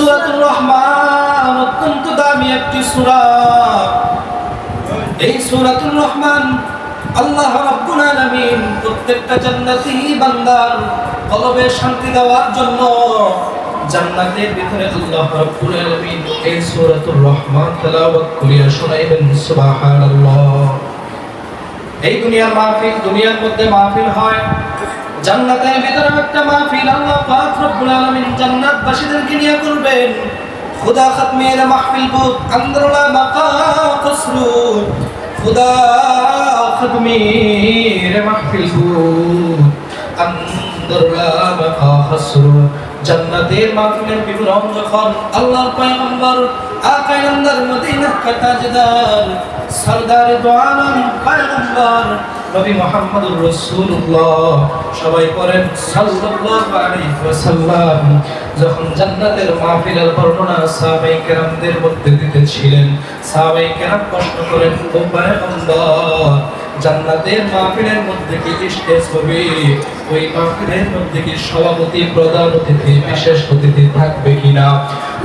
সূরাতুর রহমান অত্যন্ত দামি একটি সূরা। এই সূরাতুর রহমান আল্লাহ রাব্বুল আলামিন প্রত্যেকটা জান্নাতি বান্দার কলবে শান্তি দেওয়ার জন্য জান্নাতের ভিতরে আল্লাহ রাব্বুল আলামিন এই সূরাতুর রহমান তেলাওয়াত করিয়া শোনাইবেন। সুবহানাল্লাহ। এই দুনিয়ার মধ্যে মাহফিল হয়, জান্নাতের ভিতরে একটা মাহফিল আল্লাহ পাক রব্বুল আলামিন জান্নাতবাসীদেরকে নিয়ে করবেন। খুদা খাতমের মাহফিল বুত আন্দরলা মাকা খসরু, খুদা খাতমের মাহফিল বুত আন্দরলা মাকা খসরু। জান্নাতের মাহফিলের বিবরণ যখন আল্লাহর পয়গম্বর আকা নামদার মদিনা কা তাজদার সরদার দু আলম পয়গম্বর নবী মুহাম্মদুর রাসূলুল্লাহ সবাই পড়েন সাল্লাল্লাহু আলাইহি ওয়াসাল্লাম যখন জান্নাতের মাহফিলের বর্ণনা সাহাবায়ে কেরামদের মধ্যে দিতেছিলেন, সাহাবায়ে কেরাম প্রশ্ন করেন, ও পয়গম্বর জান্নাতের মাহফিলের মধ্যে কি স্টেজ হবে? ওই মাহফিলের মধ্যে কি সভাপতি, প্রধান অতিথি, বিশেষ অতিথি থাকবে কিনা?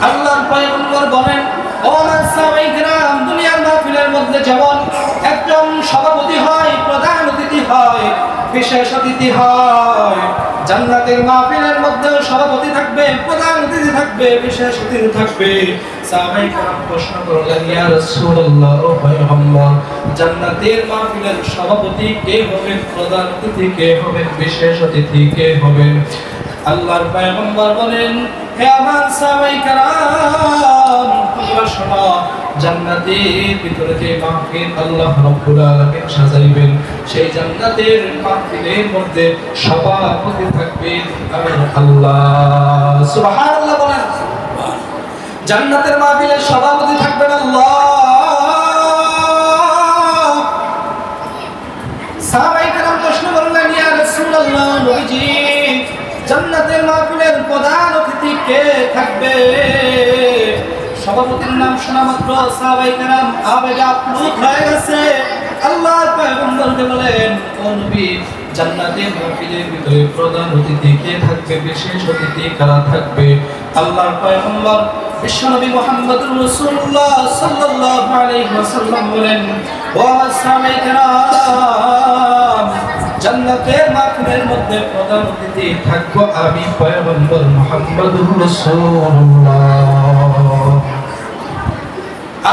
আল্লাহর পয়গম্বর বলেন, ও সাহাবায়ে কেরাম দুনিয়ার মাহফিলের মধ্যে যেমন একজন সভাপতি হয়, প্রধান অতিথি হয়, বিশেষ অতিথি হয়, জান্নাতের মাহফিলের মধ্যে সভাপতি থাকবে, প্রধান অতিথি থাকবে, বিশেষ অতিথি থাকবে। সাহাবায়ে কেরাম প্রশ্ন করলেন, ইয়া রাসূলুল্লাহ, ও পয়গম্বর জান্নাতের মাহফিলের সভাপতি কে হবেন, প্রধান অতিথি কে হবেন, বিশেষ অতিথি কে হবেন? আল্লাহর পয়গম্বর বলেন, হে আমার সাহাবায়ে কেরাম তোমরা শোনো, জান্নাতের ভিতরে যে মাহফিল আল্লাহ রাব্বুল আলামিন সাজাইবেন, সেই জান্নাতের মাহফিলের মধ্যে সভাপতি থাকবেন আল্লাহ। সুবহানাল্লাহ বলেন। জান্নাতের মাহফিলের সভাপতি থাকবেন আল্লাহ। সাহাবায়ে কেরাম প্রশ্ন করলেন, ইয়া রাসূলুল্লাহ নবীজি জান্নাতের মাহফিলের প্রধান অতিথি কে থাকবে? সভাপতির নাম শোনা মাত্র সাহাবায়ে কেরাম আবেগে আপ্লুত হয়ে গেছে। আল্লাহর পয়গম্বরকে বলেন, ও নবী জান্নাতের মাহফিলের ভিতরে প্রধান অতিথি কে থাকবে, বিশেষ অতিথি কারা থাকবে? আল্লাহর পয়গম্বর বিশ্বনবী মুহাম্মদুর রাসূলুল্লাহ সাল্লাল্লাহু আলাইহি ওয়াসাল্লাম বলেন, ও সাহাবায়ে কেরাম জান্নাতের মাহফিলের মধ্যে প্রধান অতিথি থাকবো আমি পয়গম্বর মুহাম্মদুর রাসূলুল্লাহ।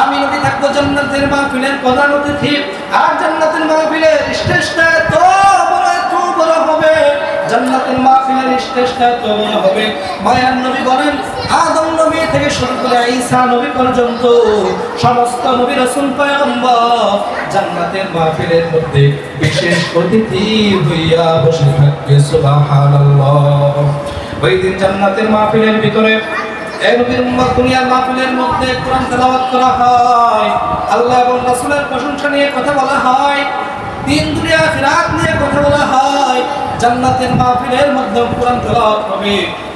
আমি নবী থাকবো জান্নাতের মাহফিলের প্রধান অতিথি। আর জান্নাতের মাহফিলের স্টেজটা এত বড় হবে, জান্নাতের মাহফিলের স্টেজটা এত বড় হবে, মায়ার নবী বলেন আদম নবী থেকে শুরু করে ঈসা নবী পর্যন্ত সমস্ত নবী রাসূল পয়গম্বর জান্নাতের মাহফিলের মধ্যে বিশেষ অতিথি হইয়া বসে থাকবে। সুবহানাল্লাহ। ওই দিন জান্নাতের মাহফিলের ভিতরে এই নবীর উম্মত দুনিয়ার মাহফিলের মধ্যে কোরআন তেলাওয়াত করা হয়, আল্লাহ এবং রাসূলের প্রশংসা নিয়ে কথা বলা হয়, দিন দুনিয়া আখিরাত নিয়ে কথা বলা হয়। জান্নাতের মাহফিলের মধ্যে কোরআন তেলাওয়াত হবে।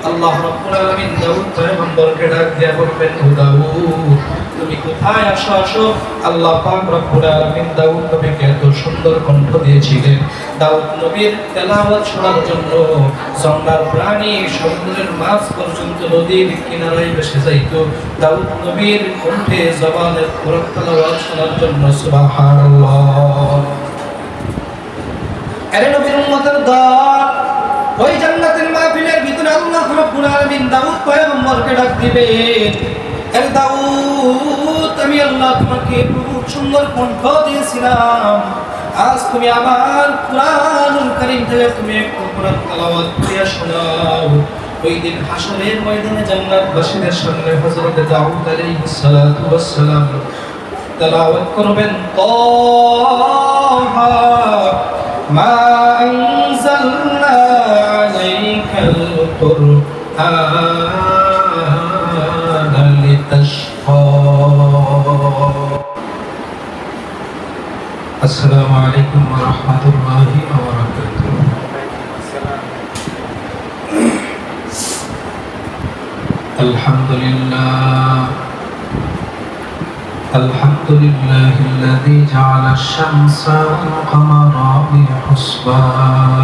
আল্লাহ রাব্বুল আলামিন দাউদ পয়গম্বরকে ডাক দিয়া বলবেন, ও দাউদ তুমি কোথায়? আসো আসো। আল্লাহ পাক রব্বুল আলামিন দাউদ নবীকে এত সুন্দর কণ্ঠ দিয়েছিলেন, দাউদ নবীর তেলাওয়াত শোনার জন্য জঙ্গল প্রাণী সমুদ্রের মাছ পর্যন্ত নদীর কিনারায় বসে যাইত দাউদ নবীর কণ্ঠে জবানের কোরআন তেলাওয়াত শোনার জন্য। সুবহানাল্লাহ। আরে নবীর উম্মতের দল ওই জান্নাতের মাহফিলের ভিতরে আল্লাহ রাব্বুল আলামিন দাউদ পয়গম্বরকে ডাক দিবেন, আরে দাউদ আমি আল্লাহ তোমাকে খুব সুন্দর কণ্ঠ দিয়েছিলাম, আজ তুমি আমার কুরআনুল কারীম থেকে তুমি একটু কোরআন তেলাওয়াত করে শোনাও। ওই দিন হাসরের ময়দানে জান্নাতবাসীদের সামনে হযরত দাউদ আলাইহিস সালাতু ওয়াস সালাম তেলাওয়াত করবেন, তাহা মা আনজালনা আলাইকাল কুরআনা লিতাশকা। আসসালামু আলাইকুম ওয়া রাহমাতুল্লাহি ওয়া বারাকাতুহু। আলহামদুলিল্লাহ الحمد لله الذي جعل الشمس والقمر بحسبان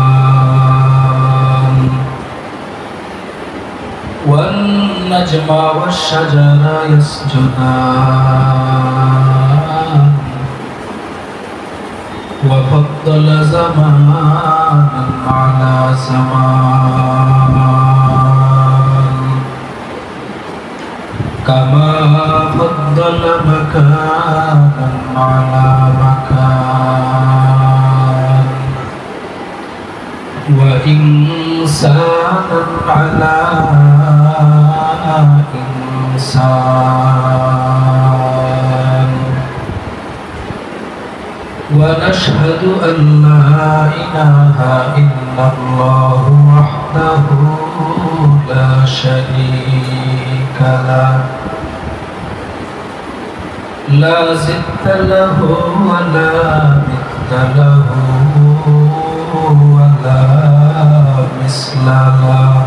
والنجم والنجم والشجر يسجدان وفضل زمانا على زمان كما فضل مكانا على مكان وإنسانا على إنسان ونشهد أن لا إله إلا الله وحده لا شريك له لا ضد له ولا مثل له ولا مثل له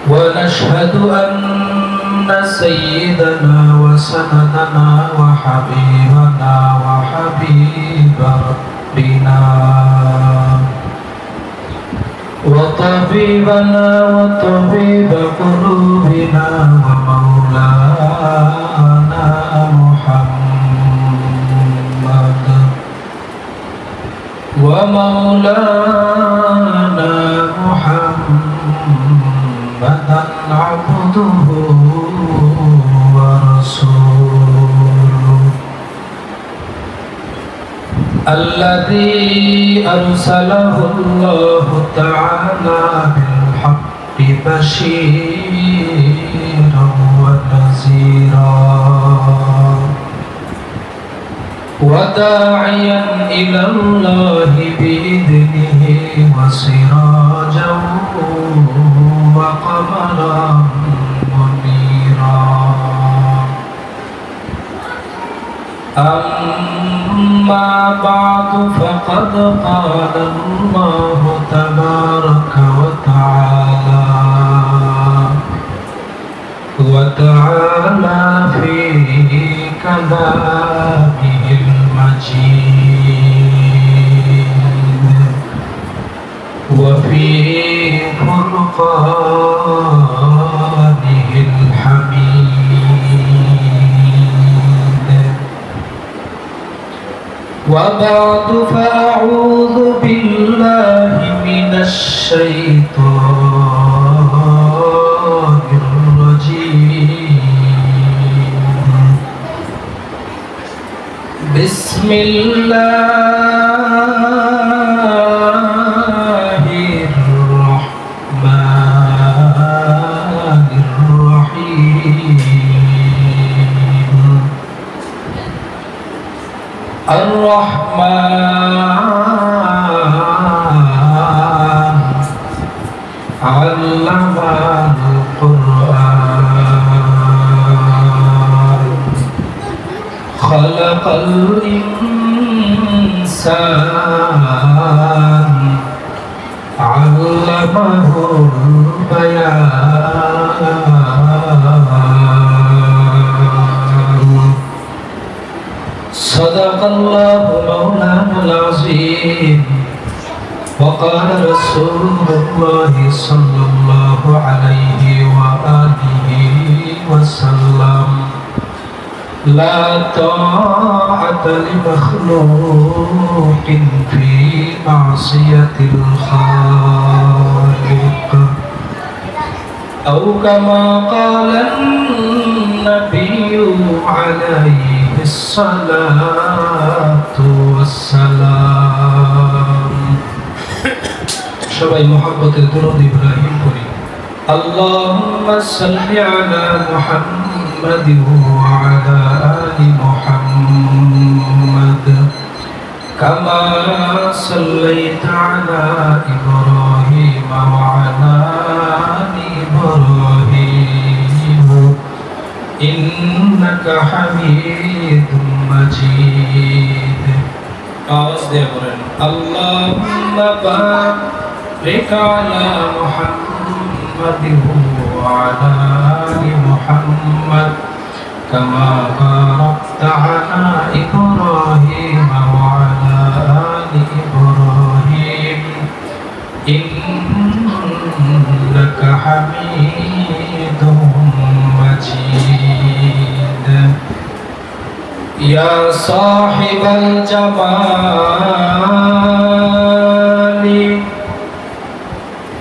ونشهد أن سيدنا وسندنا وحبيبنا وحبيب ربنا وطبيبنا وطبيب قلوبنا ومولانا محمد ومولانا محمدا عبده ورسوله الذي أرسله الله تعالى بالحق بشيرا ونذيرا وداعيا إلى الله بإذنه وسراجا وقمرا منيرا أما بعد فقد قال الله تبارك وتعالى في كلامه المجيد وفي فرقانه الحميد وبعد فأعوذ بالله من الشيطان الرجيم بسم الله الرحمن الرحيم الرحمن علم القرآن خلق الإنسان علمه البيان صدق الله مولانا العظيم وقال رسول الله صلى الله عليه وآله وسلم لا طاعة لمخلوق في معصية الخالق أو كما قال النبي عليه الصلاة والسلام সবাই মুহাব্বতের দুরূদ ইব্রাহিম পড়ি আল্লাহুম্মা সাল্লি আলা মুহাম্মাদ ওয়া আলা আলি মুহাম্মাদ কামা সাল্লাইতা আলা ইব্রাহিম ওয়া আলা আলি ইব্রাহিম ইন্নাকা হামিদুম মাজিদ আওয়াজ দিয়ে বলেন আল্লাহুম্মা বারিক আলা মুহাম্মাদ ওয়া আলা আলি মুহাম্মাদ কামা বারাকতা আলা ইব্রাহিম ওয়া আলা আলি ইব্রাহিম ইন্নাকা হামিদুম ইয়া সাহিবাল জামালি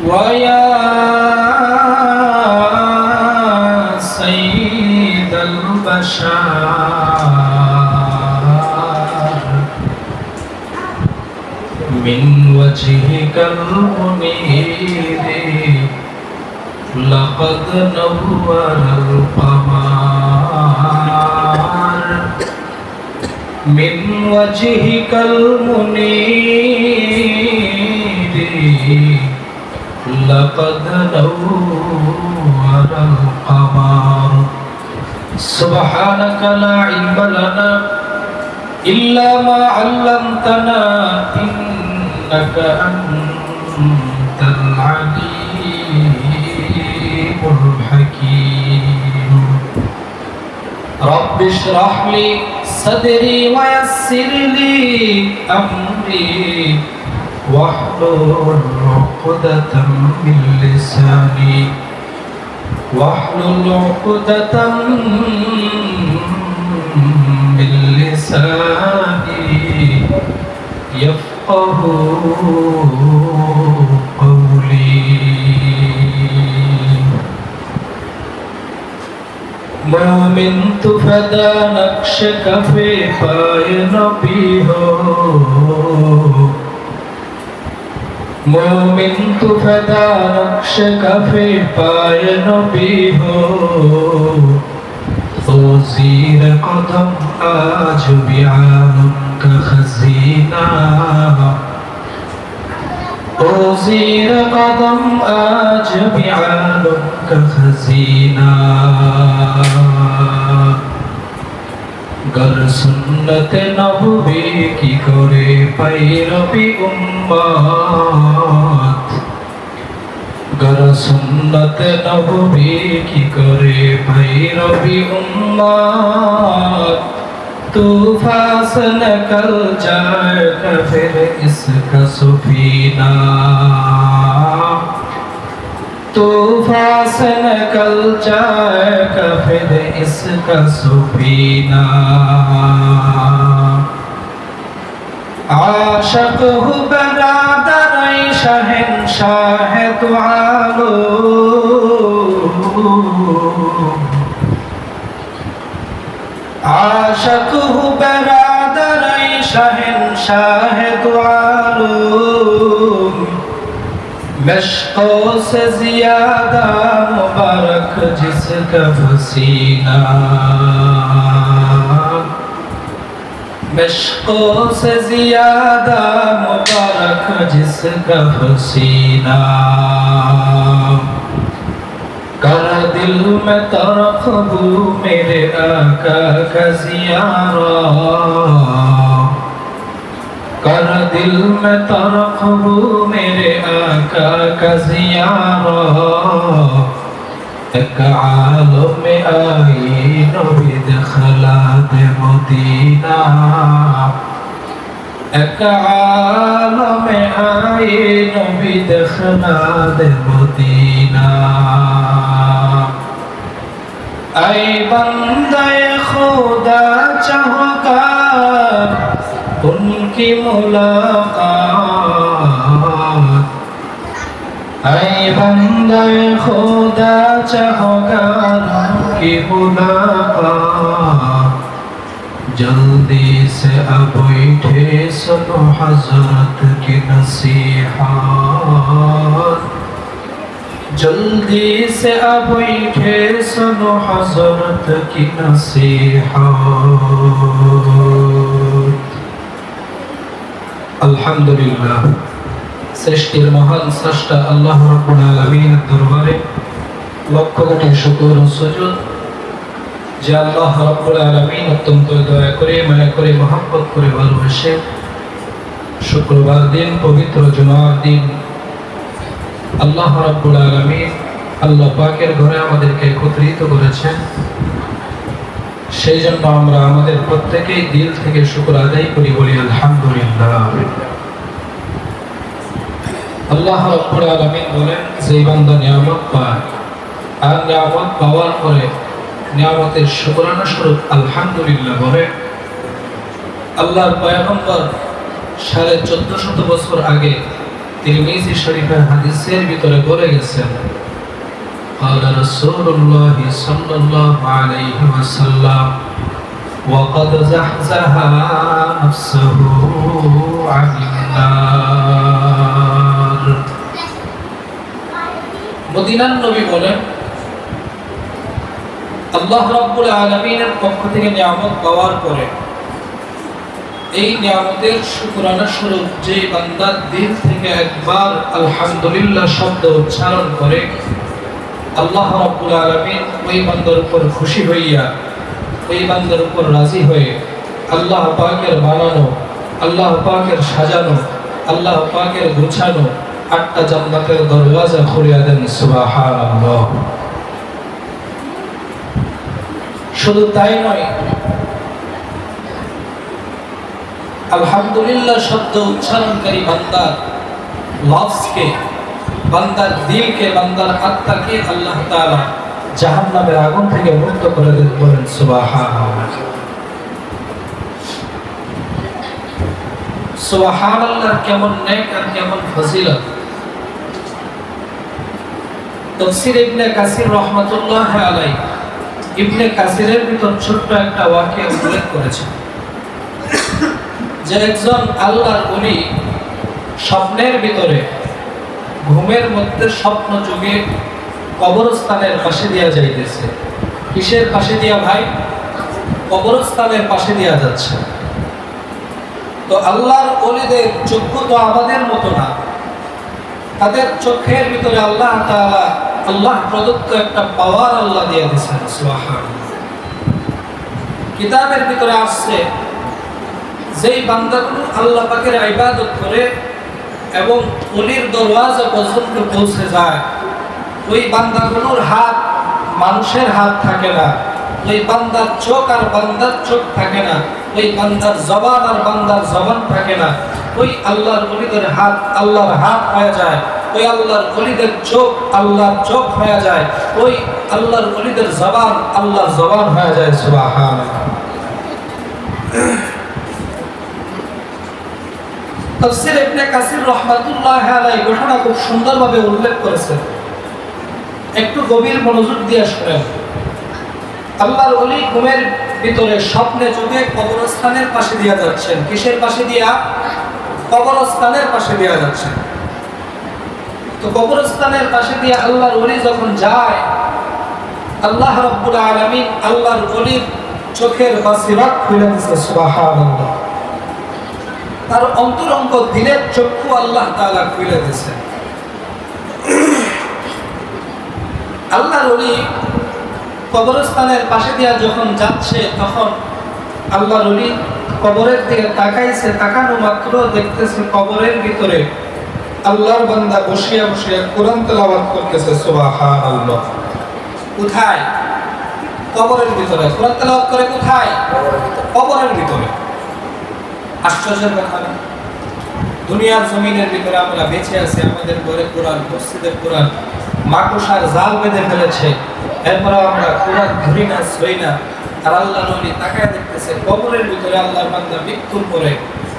ওয়া ইয়া সাইয়্যিদাল বাশার মিন ওয়াজহিকাল মুনীর লাকাদ নাওয়ারাল কামার মিন ওয়াজহিকাল মুনীর লাকাদ নাওয়ারাল কামার সুবহানাকা লা ইলমা লানা ইল্লা মা 'আল্লামতানা ইন্নাকা আনতাল আলীমুল হাকীম রব্বি ইশরাহ লি সাদরি ওয়া ইয়াসসির লি আমরি واحلل عقدة من لساني واحلل عقدة من لساني يفقه قولي مومن تو فدا نقش کفے پائے نبی ہو مومن تو فدا نقش کفے پائے نبی ہو تو زیر قدم آج بھی عالم کا خزینہ تو زیر قدم آج بھی عالم کا خزینہ گر سنت نبوی کی کرے پیروی امت گر سنت نبوی کی کرے پیروی امت تو فاس نکل جائے گا پھر اس کا سفینہ तूफान से निकल जाएगा फिर इसका सुफीना आशिक हूँ बरादर शहंशाह दो आलम आशिक हूँ बरादर शहंशाह दो आलम मशकों से ज़्यादा मुबारक जिसका पसीना मशकों से ज़्यादा मुबारक जिसका पसीना कर दिल में तरक़बू मेरे आका का ज़ियारा कर दिल में तरक़बू मेरे आका का ज़ियारा एक आलम आई नबी दखलात मदीना एक आलम आई नबी दखलात मदीना ऐ बंदे खुदा चाहकर उनकी मुलाकात ऐ बंदे खुदा चाहकर उनकी मुलाकात जल्दी से अब बैठे सुनो हज़रत की नसीहत जल्दी से अब बैठे सुनो हज़रत की नसीहत আলহামদুলিল্লাহ সৃষ্টির মহান স্রষ্টা আল্লাহ রাব্বুল আলামিনের দরবারে লক্ষ কোটি শুকর ও সুজুদ যে আল্লাহ রাব্বুল আলামিন অত্যন্ত দয়া করে মায়া করে মহব্বত করে ভালোবাসে শুক্রবার দিন পবিত্র জুমার দিন আল্লাহ রাব্বুল আলামিন আল্লাহ পাকের ঘরে আমাদেরকে একত্রিত করেছেন সেই জন্য আমরা আমাদের প্রত্যেকেই দিল থেকে শুকর আদায় করি বলি আলহামদুলিল্লাহ আল্লাহ রাব্বুল আলামিন বলেন যে বান্দা নিয়ামত পায় আর নিয়ামত পাওয়ার পরে নিয়ামতের শুকরানা স্বরূপ আলহামদুলিল্লাহ বলে আল্লাহর পয়গম্বর 1450 বছর আগে তিরমিজি শরীফের হাদিসের ভিতরে বলে গেছেন, قال رسول الله صلى الله عليه وسلم وقد زحزح نفسه عن النار। মদিনার নবী বলেন, আল্লাহ রাব্বুল আলামিনের পক্ষ থেকে নিয়ামত পাওয়ার পরে এই নিয়ামতের শুকরানা স্বরূপ যে বান্দা দিল থেকে একবার আলহামদুলিল্লাহ শব্দ উচ্চারণ করে, আল্লাহ রাব্বুল আলামিন ওই বান্দার উপর খুশি হইয়া, ওই বান্দার উপর রাজি হয়ে আল্লাহ পাকের বানানো, আল্লাহ পাকের সাজানো, আল্লাহ পাকের গুছানো 8টা জান্নাতের দরওয়াজা খুলে দেন। সুবহানাল্লাহ। শুধু তাই নয়, আলহামদুলিল্লাহ শব্দ উচ্চারণকারী বান্দার লফজকে, বান্দার দিলকে, বান্দার আত্মাকে আল্লাহ তাআলা জাহান্নামের আগুন থেকে মুক্ত করে দেন। বলেন সুবহানাল্লাহ। সুবহানাল্লাহ কেমন নেক আর কেমন ফজিলত। তাফসীর ইবনে কাসির রাহমাতুল্লাহ আলাইহি ইবনে কাসিরের ভিতর ছোট্ট একটা ওয়াকিয়া উল্লেখ করেছেন যে একজন আল্লাহর ওলি স্বপ্নের ভিতরে, ঘুমের মধ্যে স্বপ্ন যুগে কবরস্থানের পাশে দিয়া যাইতেছে। কিসের পাশে দিয়া ভাই? কবরস্থানের পাশে দিয়া যাচ্ছে। তো আল্লাহর ওলিদের চক্ষু তো আমাদের মতো না, তাদের চোখের ভিতরে আল্লাহ তাআলা আল্লাহ প্রদত্ত একটা পাওয়ার আল্লাহ দিয়ে দিয়েছেন। সুবহানাল্লাহ। কিতাবের ভিতরে আসছে, যেই বান্দাগুলো আল্লাহ পাকের ইবাদত করে এবং ওলির দরওয়াজা পর্যন্ত পৌঁছে যায়, ওই বান্দাগুলোর হাত মানুষের হাত থাকে না, ওই বান্দার চোখ আর বান্দার চোখ থাকে না, ওই বান্দার জবান আর বান্দার জবান থাকে না। ওই আল্লাহর ওলিদের হাত আল্লাহর হাত হয়ে যায়, ওই আল্লাহর ওলিদের চোখ আল্লাহর চোখ হয়ে যায়, ওই আল্লাহর ওলিদের জবান আল্লাহর জবান হয়ে যায়। সুবহানাল্লাহ। তাফসীর ইবনে কাসির রাহমাতুল্লাহ আলাইহি ঘটনা খুব সুন্দরভাবে উল্লেখ করেছেন, একটু গভীর মনোযোগ দিয়ে শুনেন। আল্লাহর ওলি ঘুমের ভিতরে স্বপ্নে যুগে কবরস্থানের পাশে দিয়া যাচ্ছেন। কিসের পাশে দিয়া? কবরস্থানের পাশে দিয়া যাচ্ছেন। তো কবরস্থানের পাশে দিয়ে আল্লাহর ওলি যখন যায়, আল্লাহ রাব্বুল আলামিন আল্লাহর ওলির চোখের বাসিরাত খুলে দিয়েছে। সুবহানাল্লাহ। তার অন্তরঙ্গ দিলের চক্ষু আল্লাহ তাআলা খুলে দিয়েছেন। আল্লাহর ওলি কবরস্থানের পাশে দিয়ে যখন যাচ্ছে, তখন আল্লাহর ওলি কবরের দিকে তাকাইছে, তাকানো মাত্র দেখতেছে কবরের ভিতরে আল্লাহর বান্দা বসিয়া বসিয়া কোরআন তেলাওয়াত করতেছে। সুবহানাল্লাহ। কোথায়? কবরের ভিতরে। কোরআন তেলাওয়াত করে কোথায়? কবরের ভিতরে। আশ্চর্যের কথা না? দুনিয়ার জমিনের ভিতরে আমরা বেঁচে আছি, আমাদের ঘরে কোরআন, মসজিদের কোরআন, মাকড়সার জাল বেঁধে ফেলেছে, এরপরে আমরা কোরআন ধরি না, ছই না। আর আল্লাহর ওলি তাকায় দেখতেছে কবরের ভিতরে আল্লাহর বান্দা মৃত্যুর পরে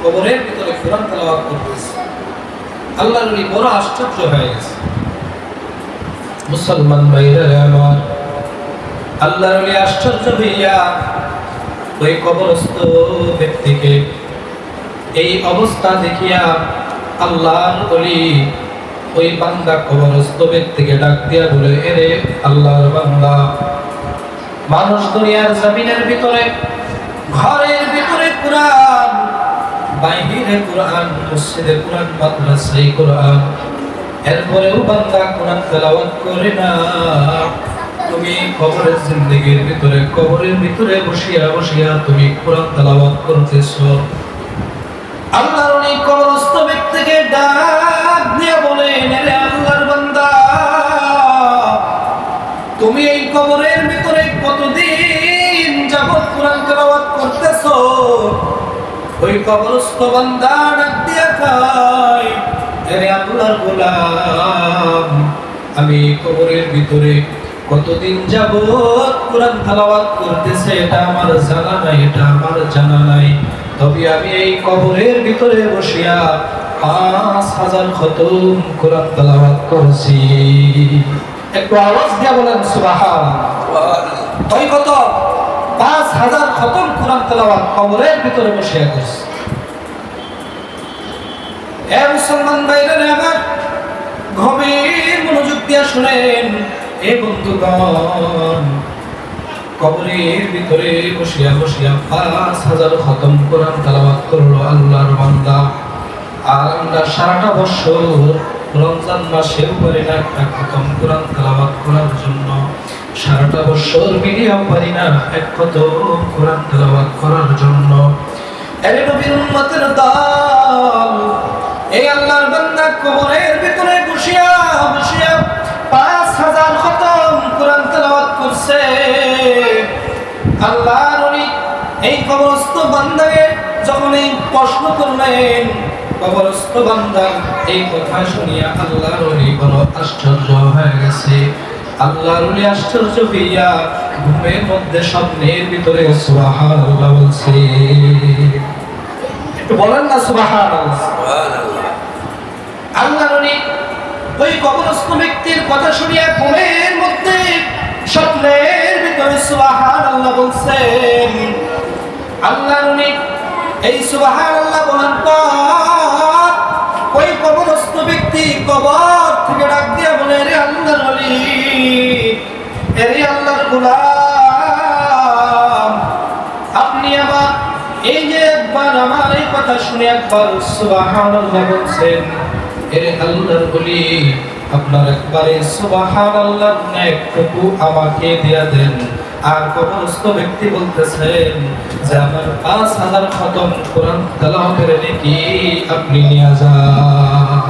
কবরের ভিতরে কোরআন তেলাওয়াত করতেছে। আল্লাহর ওলি বড় আশ্চর্য হয়ে গেছে। মুসলমান ভাইরা আমার, আল্লাহর ওলি আশ্চর্য হইয়া ওই কবরস্থ ব্যক্তিকে এই অবস্থা দেখিয়া আল্লাহর ওলি ওই বান্দা কবরস্থ ব্যক্তিকে ডাক দিয়া বলে, এরে আল্লাহর বান্দা, মানুষ দুনিয়ার জমিনের ভিতরে ঘরের ভিতরে কোরআন, বাইরে কোরআন, মসজিদে কোরআন, মাদ্রাসায় কোরআন, এরপরেও বান্দা কোরআন তেলাওয়াত করে না। তুমি কবরের জিন্দেগির ভিতরে, কবরের ভিতরে বসিয়া বসিয়া তুমি কোরআন তেলাওয়াত করতেছো। আল্লাহর ওলি কবরস্থ ব্যক্তিকে ডাক দিয়ে বলেন, রে আল্লাহর বান্দা, তুমি এই কবরের ভিতরে কতদিন যাবত কোরআন তেলাওয়াত করতেছো? ওই কবরস্থ বান্দা ডাক দিয়ে কয়, রে আল্লাহর গোলাম, আমি কবরের ভিতরে কতদিন যাবত কোরআন তেলাওয়াত করতেছে এটা আমার জানা নাই, এটা আমার জানা নাই। তবে আমি এই কবরের ভিতরে বসিয়া 5000 খতম কোরআন তেলাওয়াত করছি। একটু আওয়াজ দিয়ে বলেন সুবহানাল্লাহ। ওই কত 5000 খতম কোরআন তেলাওয়াত কবরের ভিতরে বসিয়া করছি। এ মুসলমান ভাইরা আমার, গভীর মনোযোগ দিয়ে শুনেন। এ বন্ধুগণ, কবরের ভিতরে বসিয়া বসিয়া 5000 খতম কোরআন তেলাওয়াত করলো আল্লাহর বান্দা। আর আমরা সারাটা বছর রমজান মাসের উপরে একটা খতম কোরআন তেলাওয়াত করার জন্য সারাটা বছর মিলিয়েও পারি না এক খতম কোরআন তেলাওয়াত করার জন্য। এর নবীর উম্মতের দল, এই আল্লাহর বান্দা কবরের ভিতরে বসিয়া বসিয়া 5000 খতম কোরআন তেলাওয়াত করছে। আল্লাহর ওলি এই কবরস্থ বান্দাকে যখন এই প্রশ্ন করলেন, কবরস্থ বান্দা এই কথা শুনিয়া আল্লাহর ওলি বড় আশ্চর্য হয়ে গেছে। আল্লাহর ওলি আশ্চর্য হইয়া ঘুমের মধ্যে স্বপ্নের ভিতরে সুবহানাল্লাহ বলছে। একটু বলেন না সুবহানাল্লাহ। আল্লাহর ওলি ওই কবরস্থ ব্যক্তির কথা শুনিয়া ঘুমের মধ্যে স্বপ্নের ভিতরে সুবহানাল্লাহ বলছেন। আল্লাহর ওলি এই সুবহানাল্লাহ বলার পর ওই কবরস্থ ব্যক্তি কবর থেকে ডাক দিয়া বলে, রে আল্লাহর ওলি, রে আল্লাহর গোলাম, আপনি আমার এই যে একবার আমার এই কথা শুনে একবার সুবহানাল্লাহ বলছেন, রে আল্লাহর ওলি, আপনার একবারে সুবহানাল্লাহ একটুকু আমাকে দিয়া দেন। আর কবরস্থ ব্যক্তি বলতেছেন যে আমার 5000 খতম কোরআন তেলাওয়াতের নেকি আপনি নিয়ে যান।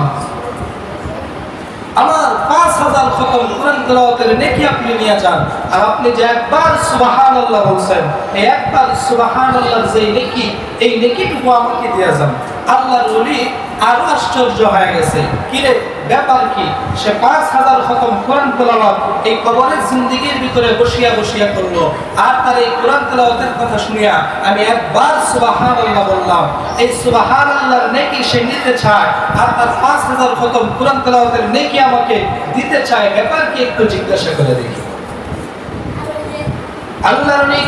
আমার 5000 খতম কোরআন তেলাওয়াতের নেকি আপনি নিয়ে যান। আর আপনি যে একবার সুবহানাল্লাহ বলছেন, এই একবার সুবহানাল্লাহর যে নেকি, এই নেকিটুকু আমাকে দিয়ে যান। আল্লাহর ওলি আরো আশ্চর্য হয়ে গেছে, কি রে ব্যাপার কি? সে 5000 খতম কোরআন তেলাওয়াত এই কবরের জিন্দেগির ভিতরে বসিয়া বসিয়া করলো। আর তার এই কোরআন তেলাওয়াতের কথা শুনিয়া আমি একবার সুবহানাল্লাহ বললাম, এই সুবহানাল্লাহর নেকি সে নিতে চায়। আর তার 5000 খতম কোরআন তেলাওয়াতের নেকি আমাকে দিতে চায়। ব্যাপার কি একটু জিজ্ঞাসা করে দেখি। আল্লাহর ওলি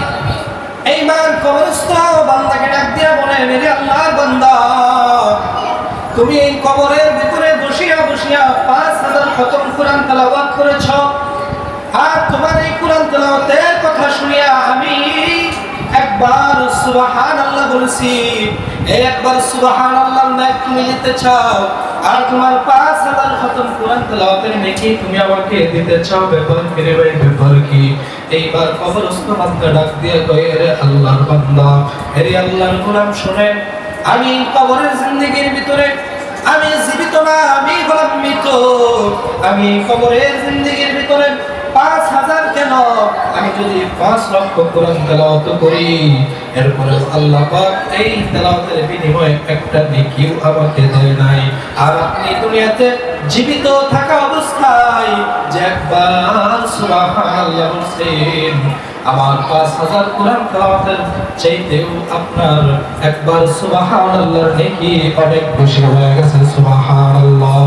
এইবার কবরস্থ বান্দাকে ডাক দিয়া বলে, মেরে আল্লাহর বান্দা, তুমি এই কবরের ভিতরে বসিয়া বসিয়া 5000 খতম কোরআন তেলাওয়াত করেছ। আর তোমার এই কোরআন তেলাওয়াতের কথা শুনিয়া আমি একবার সুবহানাল্লাহ বলেছি। এই একবার সুবহানাল্লাহ না তুমি নিতে চাও। আর তোমার 5000 খতম কোরআন তেলাওয়াতের নেকি তুমি আমাকে দিতে চাও। ব্যাপার কি রে ভাই, ব্যাপার কি? এইবার কবরস্থ বান্দা ডাক দিয়ে কয়, রে আল্লাহর বান্দা, রে আল্লাহর গোলাম, শুনেন, আমি কবরের জিন্দেগির ভিতরে আমি জীবিত না, আমি হলাম মৃত। আমি কবরের জিন্দেগির ভিতরে 5000 কেন, আমি যদি 5 লক্ষ কোরআন তেলাওয়াত করি, এরপরে আল্লাহ পাক এই তেলাওয়াতের বিনিময়ে একটা নেকিও আমাকে দেয় নাই। আর আপনি দুনিয়াতে জীবিত থাকা অবস্থায় যে একবার সুবহানাল্লাহ বলছেন, আমার 5000 কোরআন তেলাওয়াতের চাইতেও আপনার একবার সুবহানাল্লাহর নেকি অনেক বেশি হয়ে গেছে। সুবহানাল্লাহ।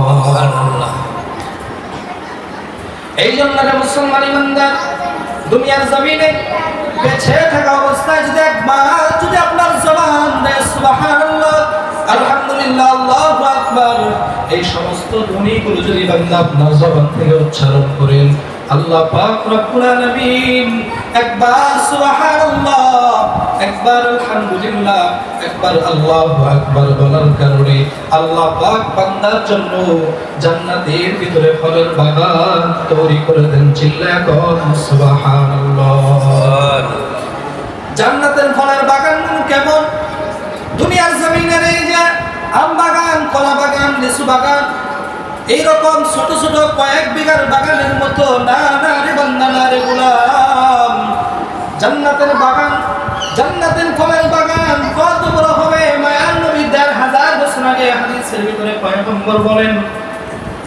এই জন্য মুসলমান ইমানদার দুনিয়ার জমিনে বেঁচে থাকা অবস্থায় যদি একবার যদি আপনার জবান দেয় সুবহানাল্লাহ, আলহামদুলিল্লাহ, আল্লাহু আকবার, এই সমস্ত ধ্বনিগুলো যদি বান্দা আপনার জবান থেকে উচ্চারণ করেন, আল্লাহ পাক রব্বুল আলামিন একবার সুবহানাল্লাহ, একবার আলহামদুলিল্লাহ, একবার আল্লাহু আকবার বলার কারণে আল্লাহ পাক বান্দার জন্য জান্নাতের ভিতরে ফলের বাগান তৈরি করে দেন। চিল্লায়া কোন সুবহানাল্লাহ। জান্নাতের ফলের বাগান কেমন? দুনিয়ার জমিনের এই যে আম বাগান, কলা বাগান, লিচু বাগান, এইরকম ছোট ছোট কয়েক বিঘার বাগানের মতো না, না রে বান্দা, না রে গোলাম। জান্নাতের বাগান, জান্নাতের ফলের বাগান কত বড় হবে? মায়ার নবী 1000 বছর আগে হাদিসের ভিতরে পয়গম্বর বলেন,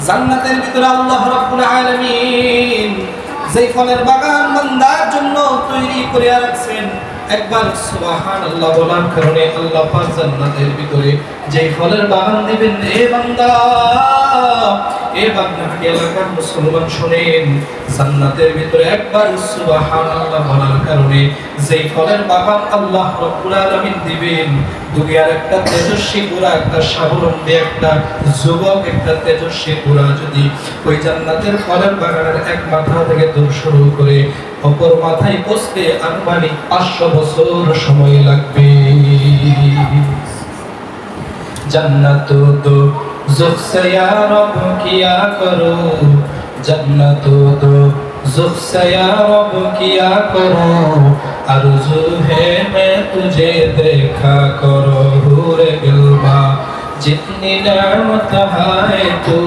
জান্নাতের ভিতরে আল্লাহ রাব্বুল আলামিন যেই ফলের বাগান বান্দার জন্য তৈরি করে রাখছেন, একবার সুবহানাল্লাহ বলার কারণে আল্লাহ পাক জান্নাতের ভিতরে যে ফলের বাগান দিবেন, এ বান্দা, এ বাগনাহাটি এলাকার মুসলমান শুনেন, জান্নাতের ভিতরে একবার সুবহানাল্লাহ বলার কারণে যে ফলের বাগান আল্লাহ রাব্বুল আলামিন দিবেন, দুনিয়ার একটা তেজস্বী পুরা, একটা স্বাবলম্বী, একটা যুবক, একটা তেজস্বী পুরা যদি ওই জান্নাতের ফলের বাগানের এক মাথা থেকে দূর শুরু করে অপর মাথায় পৌঁছতে আনুমানিক 500 বছর সময় লাগবে। जन्नत दो ज़ुख से या रब किया करो, जन्नत दो ज़ुख से या रब किया करो, आरज़ू है मैं तुझे देखा करो, हूरे गिलबा जितनी नेमत है तू,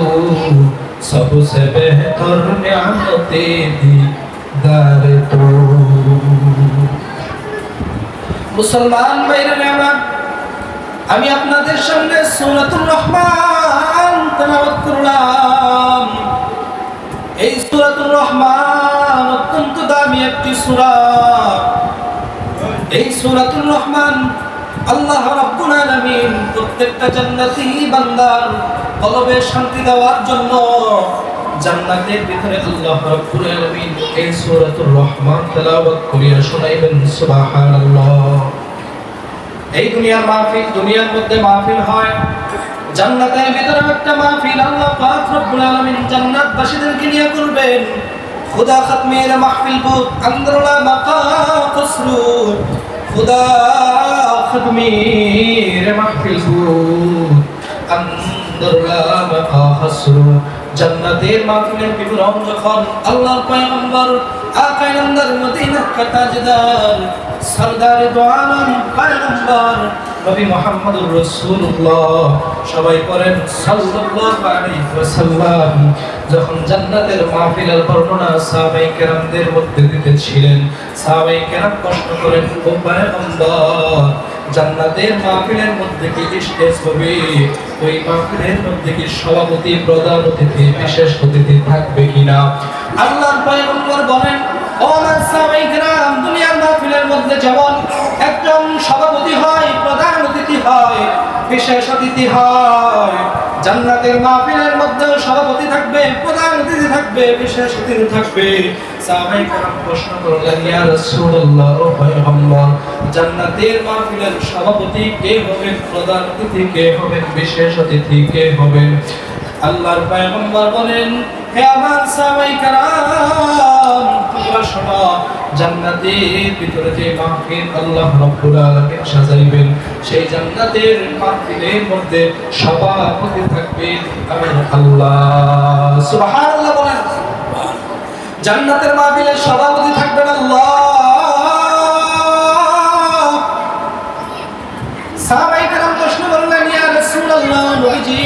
सबसे बेहतर नेमते दीदार तू। मुसलमान भाइरा नेमान, আমি আপনাদের সামনে সূরাতুর রহমান তেলাওয়াত করলাম। এই সূরাতুর রহমান অত্যন্ত দামি একটি সূরা। এই সূরাতুর রহমান আল্লাহ রাব্বুল আলামিন প্রত্যেকটা জান্নাতি বান্দার কলবে শান্তি দেওয়ার জন্য জান্নাতের ভিতরে আল্লাহ রাব্বুল আলামিন এই সূরাতুর রহমান তেলাওয়াত করিয়া শোনাইবেন। সুবহানাল্লাহ। এই দুনিয়ার মাহফিল, দুনিয়ার মধ্যে মাহফিল হয়, জান্নাতের ভিতরে একটা মাহফিল আল্লাহ পাক রব্বুল আলামিন জান্নাতবাসীদেরকে নিয়ে করবেন। খুদা খাতমের মাহফিল বুত আন্দরলা মাকা কসরুর, খুদা খাতমের মাহফিল বুত আন্দরলা মাকা কসরুর। জান্নাতের মাহফিলের বিবরণ যখন আল্লাহর পয়গম্বর আকা নামদার মদিনা কা তাজদার সরদার দো আলম পয়গম্বর নবী মুহাম্মদুর রাসূলুল্লাহ সবাই করেন সাল্লাল্লাহু আলাইহি ওয়াসাল্লাম যখন জান্নাতের মাহফিলের বর্ণনা সাহাবায়ে কেরামদের মধ্যে দিতেছিলেন, সাহাবায়ে কেরাম প্রশ্ন করেন, ও পয়গম্বর, জান্নাতের মাহফিলের মধ্যে কি স্টেজ হবে? ওই মাহফিলের মধ্যে কি সভাপতি, প্রধান অতিথি, বিশেষ অতিথি থাকবে কিনা? আল্লাহর পয়গম্বর বলেন, ও আমার সাহাবায়ে কেরাম, দুনিয়ার মাহফিলের মধ্যে যেমন একজন সভাপতি হয়, প্রধান অতিথি হয়, বিশেষ অতিথি হয়, জান্নাতের মাহফিলের মধ্যে সভাপতি থাকবে, প্রধান অতিথি থাকবে, বিশেষ অতিথি থাকবে। সাহাবায়ে কেরাম প্রশ্ন করলেন, ইয়া রাসূলুল্লাহ, ও পয়গম্বর, জান্নাতের মাহফিলের সভাপতি কে হবেন, প্রধান অতিথি কে হবেন, বিশেষ অতিথি কে হবেন? আল্লাহর পয়গম্বর বলেন, হে আমার সাহাবায়ে কেরাম, তোমরা শোনো, জান্নাতের ভিতরে যে মাহফিল আল্লাহ রাব্বুল আলামিন সাজাইবেন, সেই জান্নাতের মাহফিলের মধ্যে সভাপতি থাকবেন আমার আল্লাহ। সুবহানাল্লাহ বলেন। জান্নাতের মাহফিলের সভাপতি থাকবেন আল্লাহ। সাহাবায়ে কেরাম প্রশ্ন করলেন, ইয়া রাসূলুল্লাহ, নবীজি,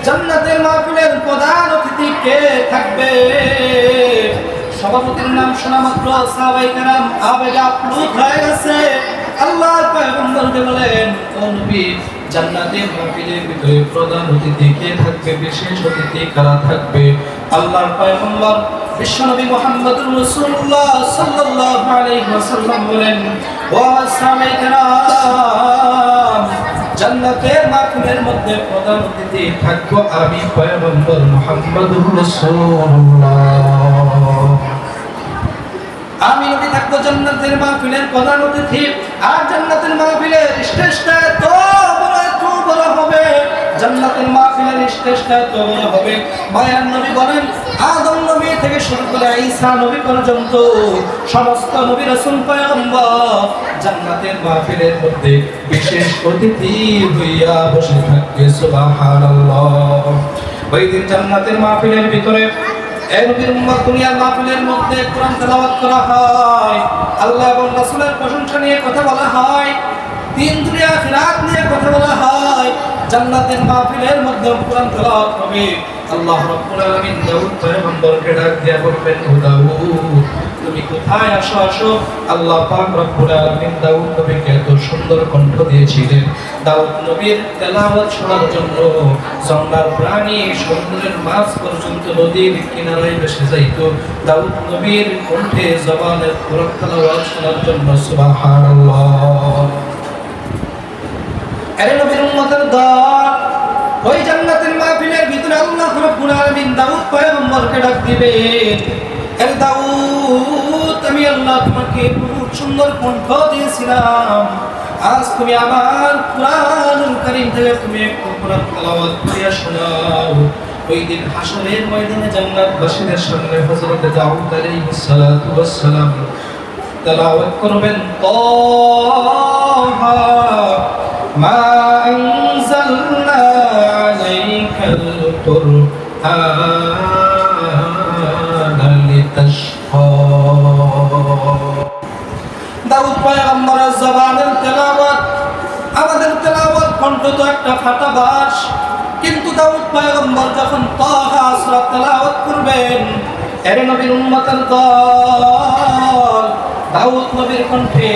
জান্নাতের মাহফিলের প্রধান অতিথি কে থাকবে? সভাপতির নাম শোনা মাত্র সাহাবায়ে কেরাম আবেগে আপ্লুত হয়ে গেছে। আল্লাহর পয়গম্বরকে বলেন, ও নবী, জান্নাতের মাহফিলের ভিতরে প্রধান অতিথি কে থাকবে, বিশেষ অতিথি কারা থাকবে? আল্লাহর পয়গম্বর বিশ্বনবী মুহাম্মদুর রাসূলুল্লাহ সাল্লাল্লাহু আলাইহি ওয়াসাল্লাম বলেন, ও সাহাবায়ে কেরাম, জান্নাতের মাহফিলের মধ্যে প্রধান অতিথি থাকবো আমি পয়গম্বর মুহাম্মদুর রাসূলুল্লাহ। আমি নবী থাকবো জান্নাতের মাহফিলের প্রধান অতিথি। আর জান্নাতের মাহফিলের স্টেজটা তো বড় হবে, জান্নাতের মাহফিলের স্টেজটা তো বড় হবে। মায়ার নবী বলেন, আদম নবী থেকে শুরু করে ঈসা নবী পর্যন্ত সমস্ত নবী রাসূল পয়গম্বর জান্নাতের মাহফিলের মধ্যে বিশেষ অতিথি হইয়া বসে থাকবে। সুবহানাল্লাহ। ওই দিন জান্নাতের মাহফিলের ভিতরে এই নবীর উম্মত দুনিয়ার মাহফিলের মধ্যে কোরআন তেলাওয়াত করা হয়, আল্লাহ এবং রাসূলের প্রশংসা নিয়ে কথা বলা হয়, দিন দুনিয়া আখিরাত নিয়ে কথা বলা হয়। জান্নাতের মাহফিলের মধ্যে কোরআন তেলাওয়াত হবে। আল্লাহ রাব্বুল আলামিন দাউদ পয়গম্বরকে ডাক দিয়া বলবেন, ও দাউদ, তুমি কোথায় আসো আসো। আল্লাহ পাক রব্বুল আলামিন দাউদ নবীকে এত সুন্দর কণ্ঠ দিয়েছিলেন, দাউদ নবীর তেলাওয়াত শোনার জন্য জঙ্গলার প্রাণী সমুদ্রের মাছ পর্যন্ত নদীর কিনারায় ভেসে যাইত দাউদ নবীর কণ্ঠে জবানের কোরআন তেলাওয়াত শোনার জন্য। সুবহানাল্লাহ। আরে নবীর উম্মতের দল, ওই জান্নাতের মাহফিলের ভিতরে আল্লাহ রাব্বুল আলামিন দাউদ পয়গম্বরকে ডাক দিবেন, এ দাউদ, আমি আল্লাহ তোমাকে বহুত সুন্দর কণ্ঠ দিয়েছিলাম, আজ তুমি আমার কুরআনুল কারীম থেকে তুমি একটু কোরআন তেলাওয়াত করিয়া শোনাও। ওই দিন হাসরের ময়দানে জান্নাতবাসীদের সামনে হযরত দাউদ আলাইহিস সালাতু ওয়াস সালাম তেলাওয়াত করবেন, তাহা মা আনজালনা আলাইকাল কুরআনা লিতাশকা। দাউদ পয়গম্বরের জবানের তেলাওয়াত, আমাদের তেলাওয়াত কণ্ঠ তো একটা ফাটা বাস, কিন্তু দাউদ পয়গম্বর যখন তাহা সূরা তেলাওয়াত করবেন, এর নবীর উম্মতের দল, দাউদ নবীর কণ্ঠে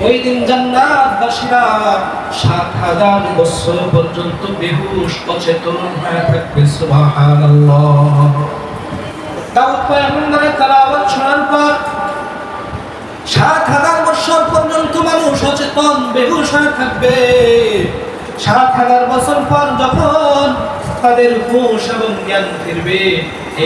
ওই দিন জান্নাতবাসীরা ৭,০০০ বছর পর্যন্ত বেহুশ অচেতন হয়ে থাকবে। সুবহানাল্লাহ। দাউদ পয়গম্বরের তেলাওয়াত শোনার পর ৭,০০০ বছর পর্যন্ত মানুষ অচেতন বেহুশ হয়ে থাকবে। ৭,০০০ বছর পর যখন তাদের হুঁশ এবং জ্ঞান ফিরবে,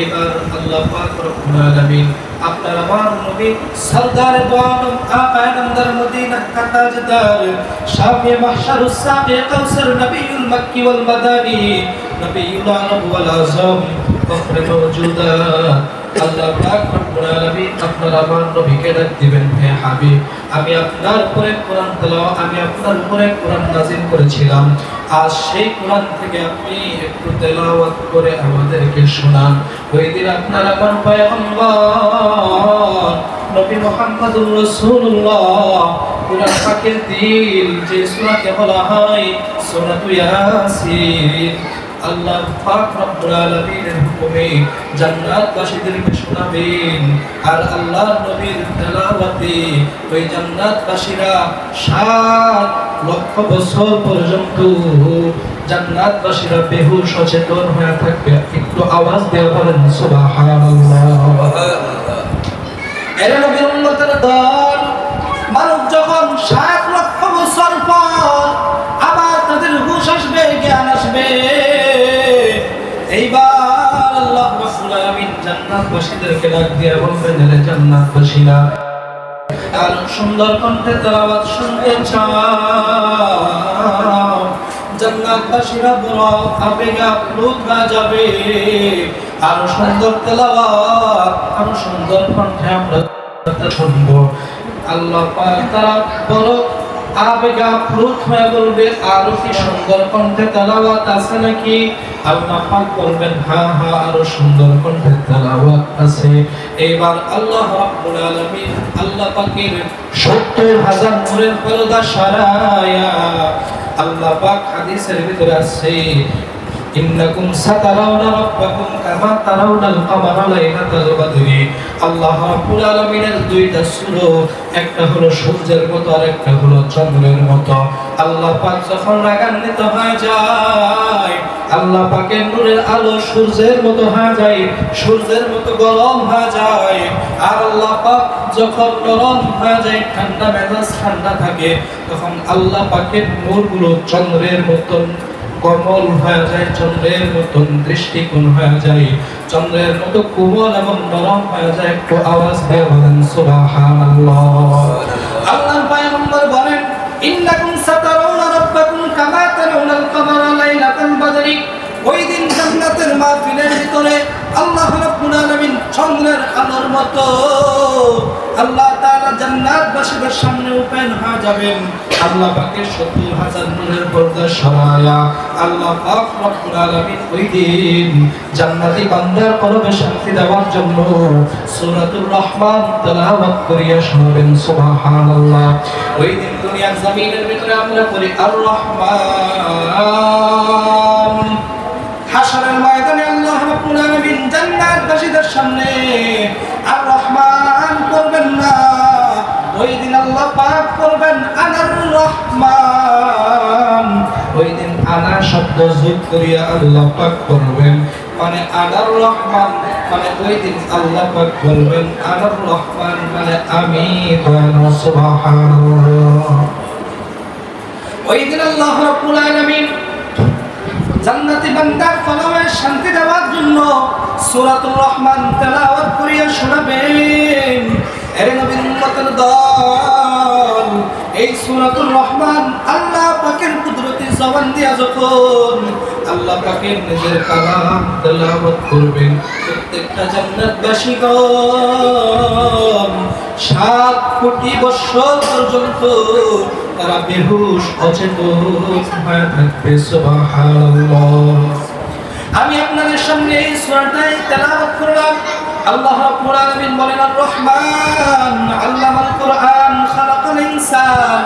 এবার আল্লাহ পাক রব্বুল আলামিন আপনার আমার নবী সরদারে দো আলম আকায়ে নামদার মদিনা কা তাজদার শাফি মাহশারুস সাকি কাউসার নবিয়ুল মক্কি ওয়াল মাদানী নবিয়ুল আরব ওয়াল আজম ফখরে মওজুদাত, আল্লাহ পাক রব্বুল আলামিন আপনার আমার নবীকে ডাক দিবেন, হে হাবিব, আমি আপনার উপরে কোরআন তেলাওয়াত, আমি আপনার উপরে কোরআন নাযিল করেছিলাম, আজ সেই কোরআন থেকে আপনি একটু তেলাওয়াত করে আমাদেরকে শোনান। ওই দিন আপনার আমার পয়গম্বর নবী মুহাম্মদুর রাসূলুল্লাহ কোরআন পাকের দিল যে সূরাকে বলা হয় সূরাতুল ইয়াসিন, আল্লাহ পাক রব্বুল আলামিনের হুকুমে জান্নাতবাসীদেরকে শোনাবেন, আর আল্লাহর নবীর তেলাওয়াতে ওই জান্নাতবাসীরা ৭,০০,০০০ বছর পর্যন্ত জান্নাতবাসীরা বেহুশ সচেতন হয়ে থাকবে। একটু আওয়াজ দিয়ে বলেন সুবহানাল্লাহ। এর নবীর উম্মতের দল, মানুষ যখন ৭,০০,০০০ বছর পর আবার তাদের হুঁশ আসবে, জ্ঞান আসবে, এইবার আল্লাহ রাব্বুল আলামিন জান্নাতবাসীদেরকে ডাক দিয়ে বলবেন, হে জান্নাতবাসীরা, আর সুন্দর কণ্ঠে তেলাওয়াত শুনতে চাও? জান্নাতবাসীরা বড় আবেগে আপ্লুত হয়ে যাবে, আরো সুন্দর তেলাওয়াত, আরো সুন্দর কণ্ঠে আমরা শুনবো। আল্লাহ পাক তারা বড় আবেগে আপ্লুত হয়ে বলবে, আরো কি সুন্দর কণ্ঠে তেলাওয়াত আছে নাকি? আল্লাহ পাক বলবেন, হ্যাঁ হ্যাঁ, আরো সুন্দর কণ্ঠে তেলাওয়াত আছে। এবার আল্লাহ রাব্বুল আলামিন আল্লাহ পাকের ৭০,০০০ নূরের পর্দা সরায়া, আল্লাহ পাক হাদিসের ভিতরে আছে, ইন্নাকুম সাতারাউনা রাব্বাকুম কামা তারাউনাল কামারা লাইলাতাল বাদরি। আল্লাহ রাব্বুল আলামিনের দুইটা সূরত, একটা হলো সূর্যের মতো আর একটা হলো চন্দ্রের মতো। আল্লাহ পাক যখন রাগান্বিত হয়ে যায়, আল্লাহ পাকের নূরের আলো সূর্যের মতো হয়ে যায়, সূর্যের মতো গরম হয়ে যায়, আর আল্লাহ পাক যখন গরম হয়ে যায়, ঠান্ডা মেজাজ ঠান্ডা থাকে, তখন আল্লাহ পাকের নূরগুলো চন্দ্রের মতন কোমল হয়ে যায়, চন্দ্রের মতন দৃষ্টিকোণ হয়ে যায়, চন্দ্রের মতো কোমল এবং নরম হয়ে যায়। একটু আওয়াজ দিয়ে বলেন সুবহানাল্লাহ। আল্লাহর পয়গম্বর বলেন, ইন্নাকুম সাতারাউনা রাব্বাকুম কামা তারাউনাল কামারা লাইলাতাল বাদরি। ওই দিন জান্নাতের মাহফিলের ভিতরে আল্লাহ রাব্বুল আলামিন চন্দ্রের আলোর মতো আল্লাহ তাআলা জান্নাতবাসীদের সামনে উপেন হয়ে যাবেন। আল্লাহ পাকের ৭০,০০০ নূরের পর্দা সরায়া আল্লাহ পাক রব্বুল আলামিন ওই দিন জান্নাতি বান্দার কলবে শান্তি দেওয়ার জন্য সূরাতুর রহমান তেলাওয়াত করিয়া শোনাবেন। সুবহানাল্লাহ। ওই দিন দুনিয়ার জমিনের ভিতরে আমরা করি আর রহমান, হাশরের ময়দানে আল্লাহ রাব্বুল আলামিন জান্নাতবাসীদের সামনে আর রহমান করবেন। না। ওই দিন আল্লাহ পাক করবেন আনার রহমান। ওই দিন আনা শব্দ যোগ করিয়া আল্লাহ পাক করবেন মানে আনার রহমান, মানে ওই দিন আল্লাহ পাক বলবেন আনার রহমান মানে আমি দয়ালু। সুবহানাল্লাহ। ওই দিন আল্লাহ রাব্বুল আলামিন জান্নাতি বান্দার কলবে শান্তি দেওয়ার জন্য সূরাতুর রহমান তেলাওয়াত করিয়া শোনাবেন। এর নবীর উম্মতের দল, এই সূরাতুর রহমান আল্লাহ পাকের কুদরতি জবান দিয়া যখন আল্লাহ পাকের নিজের কালাম তেলাওয়াত করবেন, প্রত্যেকটা জান্নাতবাসীগণ 7 কোটি বছর পর্যন্ত তারা বেহুশ অচেতন হয়ে থাকবে। সুবহানাল্লাহ। আমি আপনাদের সামনে এই সূরাটাই তেলাওয়াত করলাম। আল্লাহ রাব্বুল আলামিন বলেন আর রহমান আল্লামাল কুরআন খালাকাল ইনসান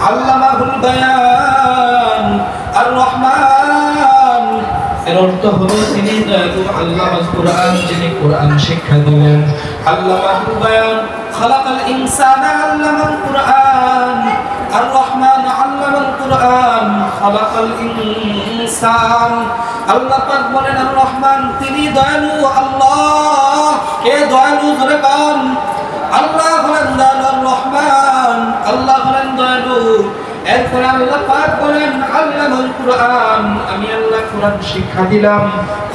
আল্লামাহুল বায়ান। আর রহমান এর অর্থ হলো তিনি দয়ালু, আল্লামাল কুরআন যিনি কোরআন শিক্ষা দিলেন, আল্লামাহুল বায়ান খালাকাল ইনসান আল্লামাল কুরআন। আর রহমান আল্লামাল কুরআন খালাকাল ইনসান। আল্লাহ পাক বলেন আর রহমান তিনি দয়ালু। আল্লাহ কে দয়ালু? ধরে কান আল্লাহ হলেন দয়ালু, আর রহমান আল্লাহ হলেন দয়ালু। এরপরে আল্লাহ পাক বলেন আল্লামাল কুরআন, আমি আল্লাহ কোরআন শিক্ষা দিলাম।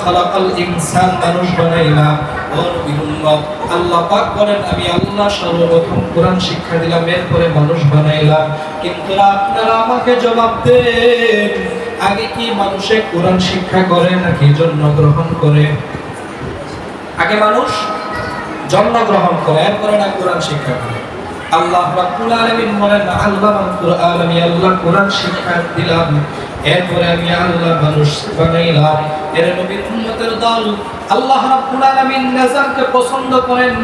খালাকাল ইনসান মানুষ বানাইলাম। ও নবীর উম্মত, আল্লাহ পাক বলেন আমি আল্লাহ সর্বপ্রথম কোরআন শিক্ষা দিলাম, এরপরে মানুষ বানাইলাম। কিন্তু আপনারা আমাকে জবাব দেন, আগে কি মানুষে কোরআন শিক্ষা করে নাকি জন্মগ্রহণ করে? আগে মানুষ জন্মগ্রহণ করে, এরপরে না কোরআন শিক্ষা করে। আল্লাহ রাব্বুল আলামিন বলেন আল্লামাল কুরআন, আমি আল্লাহ কোরআন শিক্ষা দিলাম, এরপরে আমি আল্লাহ মানুষ বানাইলাম। এর নবীর উম্মতের দল, আল্লাহ রাব্বুল আলামিন নিজামকে পছন্দ করেন,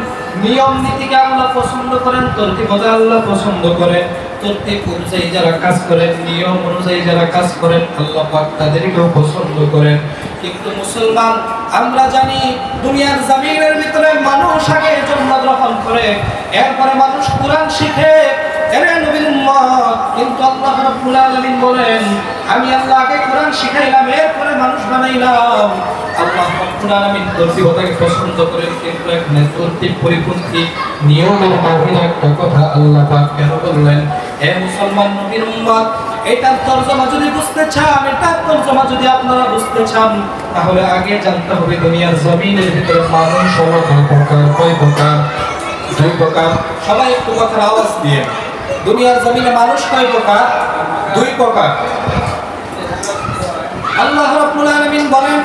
নিয়ম নীতিকে আল্লাহ পছন্দ করেন, তরতিবকে আল্লাহ পছন্দ করেন। তরতিব অনুযায়ী যারা কাজ করেন, নিয়ম অনুযায়ী যারা কাজ করেন, আল্লাহ পাক তাদেরকেও পছন্দ করেন। কিন্তু মুসলমান আমরা জানি দুনিয়ার জমিনের ভিতরে মানুষ আগে জন্মগ্রহণ করে, এরপরে মানুষ কোরআন শিখে। এর নবীর উম্মত, কিন্তু আল্লাহ রাব্বুল আলামিন বলেন আমি আল্লাহ আগে কোরআন শিখাইলাম, এরপরে মানুষ বানাইলাম। আল্লাহ রাব্বুল আলামিন তরতিবটাকে পছন্দ করেন, কিন্তু এখানে তরতিব পরিপন্থী নিয়মের বাহিরে একটা কথা আল্লাহ পাক কেন বললেন? হে মুসলমান নবীর উম্মত, এটার তরজমা যদি বুঝতে চান, এটার তরজমা যদি আপনারা বুঝতে চান, তাহলে আগে জানতে হবে দুনিয়ার জমিনের ভিতরে মানুষ হলো কয় প্রকার? কয় প্রকার? 2 প্রকার। সবাই একটু কথার আওয়াজ দিয়ে, দুনিয়ার জমিনে মানুষ কয় প্রকার? 2 প্রকার। আল্লাহ রাব্বুল আলামিন বলেন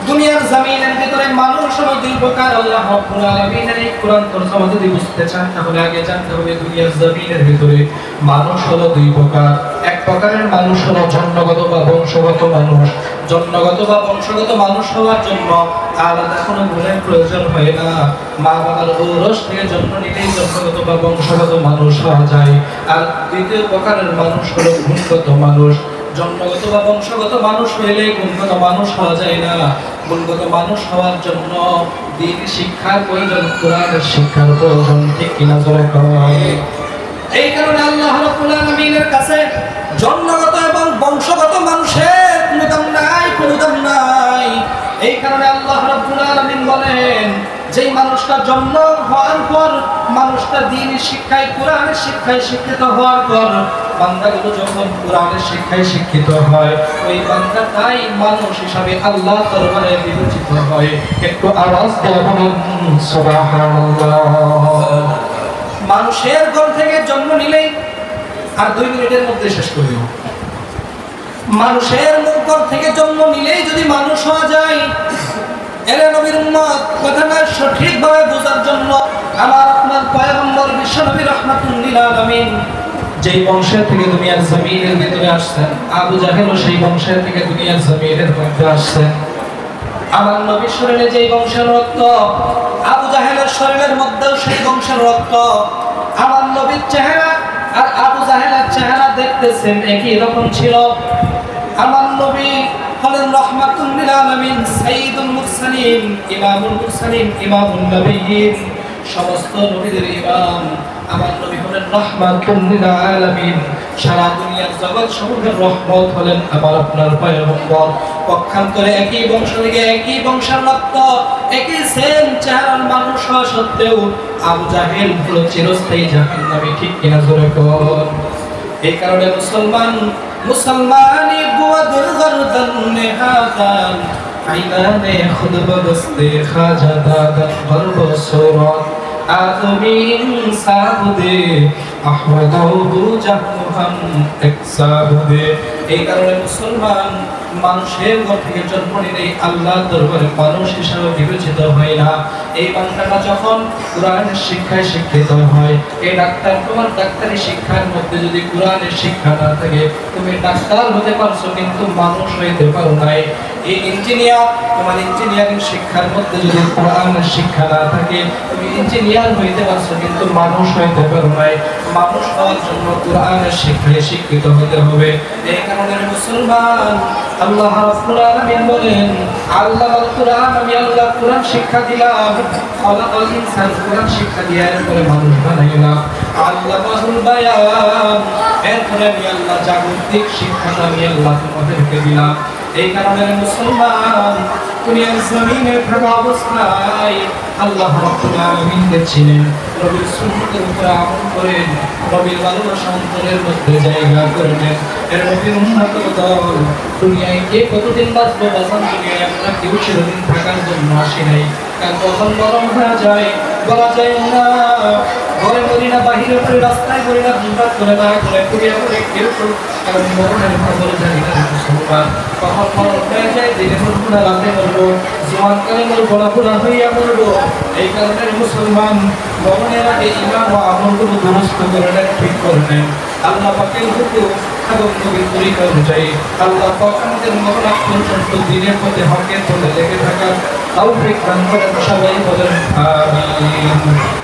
দুনিয়ার জমিনের ভিতরে মানুষ হলো 2 প্রকার। আল্লাহ রাব্বুল আলামিনের এই কোরআন তরজমা যদি বুঝতে চান, তাহলে আগে জানতে হবে দুনিয়ার জমিনের ভিতরে মানুষ হলো 2 প্রকার। এক প্রকারের মানুষ হলো জন্মগত বা বংশগত মানুষ। জন্মগত বা বংশগত মানুষ হওয়ার জন্য আলাদা কোনো গুণের প্রয়োজন হয় না। মা বাবার ঔরস থেকে জন্ম নিলেই জন্মগত বা বংশগত মানুষ হওয়া যায়। আর দ্বিতীয় প্রকারের মানুষ হলো গুণগত মানুষ। জন্মগত বা বংশগত মানুষ হইলে গুণগত মানুষ হওয়া যায় না। গুণগত মানুষ হওয়ার জন্য দিন শিক্ষার প্রয়োজন, কোরআনের শিক্ষার প্রয়োজন। ঠিক কিনা জোরে কয়? এই কারণে আল্লাহ রাব্বুল আলামিনের কাছে জন্মগত এবং বংশগত মানুষের কোনো দাম নাই, কোনো দাম নাই। এই কারণে আল্লাহ রাব্বুল আলামিন বলেন যেই মানুষটা জন্ম হওয়ার পর মানুষটা দ্বীনের শিক্ষায় কোরআনের শিক্ষায় শিক্ষিত হওয়ার পর বান্দাগুলো যখন কোরআনের শিক্ষায় শিক্ষিত হয়, ওই বান্দাটাই মানুষ হিসাবে আল্লাহ দরবারে বিবেচিত হয়। একটু আওয়াজ দিয়ে বলুন সুবহানাল্লাহ। মানুষের ঘর থেকে জন্ম নিলেই, আর 2 মিনিটের মধ্যে শেষ করি, মানুষের ঘর থেকে জন্ম নিলেই যদি মানুষ হওয়া যায়, এর নবীর উম্মত কথাটা সঠিকভাবে বোঝার জন্য আমার আপনার পয়গম্বর বিশ্বনবী রাহমাতুল লিল আলামিন যেই বংশের থেকে দুনিয়ার জমিনের ভিতরে আসছেন, আবু জাহেলও সেই বংশের থেকে দুনিয়ার জমিনের মধ্যে আসছেন। আমার নবীর শরীরে যেই বংশের রক্ত, আবু জাহেলের শরীরের মধ্যেও সেই বংশের রক্ত। আমার নবীর চেহারা আর আবু জাহেলের চেহারা দেখতেছেন একই রকম ছিল। আমার নবী হলেন রাহমাতুল লিল আলামিন, সাইয়্যিদুল মুরসালিন, ইমামুল মুরসালিন, ইমামুন নবিয়্যিন। সমস্ত নবীদের ইমাম, আমার নবী হলেন রাহমাতুল লিল আলামিন, সারা দুনিয়ার জগৎ সমূহের রহমত হলেন আমার আপনার পয়গম্বর। পক্ষান্তরে একই বংশ থেকে একই বংশের রক্ত, একই সেম চেহারার মানুষ হওয়া সত্ত্বেও আবু জাহেল হলো চিরস্থায়ী জাহান্নামী, ঠিক কিনা জোরে কর। এই কারণে মুসলমানি বুয়াদ গরদান নেহাদান আইনানে খুদ বদস্তে খাজা দাদান গর্ব সুরত আদমি ইনসাবুদে আহমদহু জাহনুহাম একসাবুদে। এই কারণে মুসলমান মানুষের ঘর থেকে জন্ম নিলে আল্লাহর দরবারে মানুষ হিসাবে বিবেচিত হয় না। এই বান্দাটা যখন কোরআনের শিক্ষায় শিক্ষিত হয়, এই ডাক্তার, তোমার ডাক্তারি শিক্ষার মধ্যে যদি কোরআনের শিক্ষা না থাকে, তুমি ডাক্তার হতে পারছো কিন্তু মানুষ হইতে পারো নাই। এই ইঞ্জিনিয়ার, তোমার ইঞ্জিনিয়ারিং শিক্ষার মধ্যে যদি কোরআনের শিক্ষা না থাকে, তুমি ইঞ্জিনিয়ার হইতে পারছো কিন্তু মানুষ হইতে পারো নাই। মানুষ হওয়ার জন্য কোরআনের শিক্ষায় শিক্ষিত হতে হবে। এই কারণে মুসলমান, আল্লাহ রাব্বুল আলামিন বলেন, আল্লাহর কোরআন, আমি আল্লাহ কোরআন শিক্ষা দিলাম, খালাকাল ইনসান, কোরআন শিক্ষা দিয়ে এরপরে মানুষ বানাইলাম, আল্লামাহুল বায়ান, এরপরে আমি আল্লাহ জাগতিক শিক্ষাটা আমি আল্লাহ তোমাদেরকে দিলাম। এই কারণে মুসলমান, দুনিয়ার জমিনে থাকা অবস্থায় আল্লাহ রাব্বুল আলামিনকে চিনেন, নবীর সুন্নতের উপর আমল করেন, নবীর ভালোবাসা অন্তরের মধ্যে জায়গা করে নেন। এর নবীর উম্মত দল দুনিয়ায় কে কতদিন বাঁচবো, বাঁচান দুনিয়ায় আমরা কেউ চিরদিন থাকার জন্য আসি নাই। কারণ কখন গরম হয়ে যায় বলা যায় না, ঘরে মরি না, বাহিরে পড়ে, রাস্তায় পড়ি না, বিপদ করে না করে পুড়িয়া পড়ে কেউ, কারণ মরণের খবর জানি না মুসলমান। কখন মরণ হয়ে যায়, দিনে মরবো না রাতে মরবো, জোয়ানকালে মরবো না বুড়া হইয়া মরবো। এই কারণে মুসলমান মরণের আগে ইমান ও আমলগুলো দুরস্ত করে নেন, ঠিক করে নেন। আল্লাহ পাকের হুকুম এবং নবীর তরিকা অনুযায়ী আল্লাহ পাক আমাদের মরণ পর্যন্ত দিনের পথে, হকের পথে লেগে থাকার তৌফিক দান করেন। সবাই বলেন আমিন।